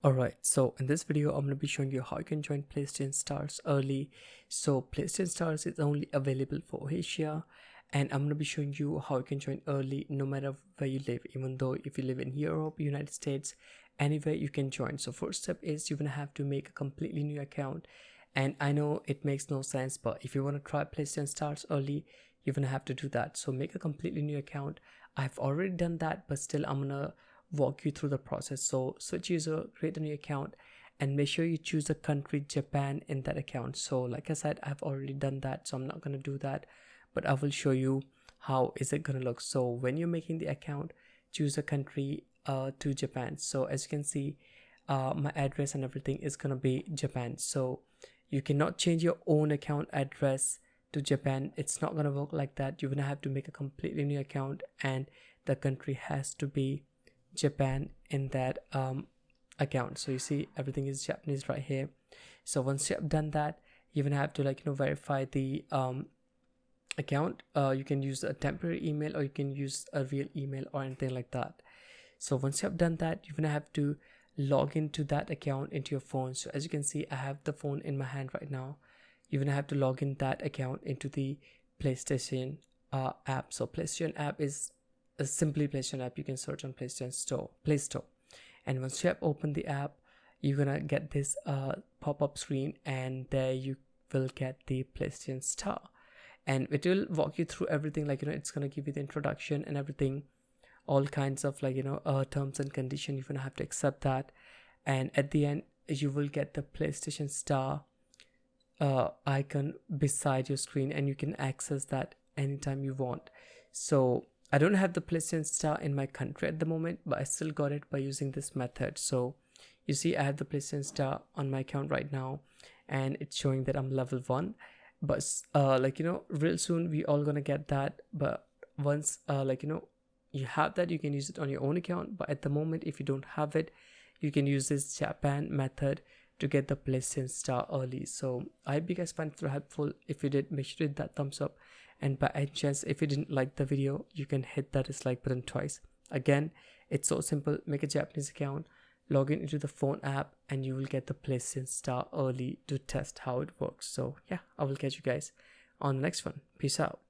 Alright, so in this video, I'm going to be showing you how you can join PlayStation Stars early. So PlayStation Stars is only available for Asia, and I'm going to be showing you how you can join early no matter where you live, even though if you live in Europe, United States, anywhere you can join. So first step is you're going to have to make a completely new account. And I know it makes no sense, but if you want to try PlayStation Stars early, you're going to have to do that. So make a completely new account. I've already done that, but still I'm going to walk you through the process. So switch user, create a new account, and make sure you choose the country Japan in that account. So like I said, I've already done that, so I'm not going to do that, but I will show you how is it going to look. So when you're making the account, choose a country to Japan. So as you can see, my address and everything is going to be Japan. So you cannot change your own account address to Japan. It's not going to work like that. You're going to have to make a completely new account, and the country has to be Japan in that account. So you see everything is Japanese right here. So once you have done that, you even have to verify the account. You can use a temporary email, or you can use a real email or anything like that. So once you have done that, you're gonna have to log into that account into your phone. So as you can see, I have the phone in my hand right now. You're gonna have to log in that account into the PlayStation app. So PlayStation app is a simply PlayStation app. You can search on Play Store. And once you have opened the app, you're gonna get this pop-up screen, and there you will get the PlayStation Star, and it will walk you through everything. It's gonna give you the introduction and everything, all kinds of terms and conditions. You're gonna have to accept that, and at the end you will get the PlayStation Star icon beside your screen, and you can access that anytime you want. So I don't have the PlayStation Star in my country at the moment, but I still got it by using this method. So you see I have the PlayStation Star on my account right now, and it's showing that I'm level 1. But real soon we all gonna get that. But once you have that, you can use it on your own account. But at the moment, if you don't have it, you can use this Japan method to get the PlayStation Star early. So I hope you guys find it helpful. If you did, make sure to hit that thumbs up, and by any chance, if you didn't like the video, you can hit that dislike button twice. Again, it's so simple. Make a Japanese account, log in into the phone app, and you will get the PlayStation Star early to test how it works. So yeah, I will catch you guys on the next one. Peace out.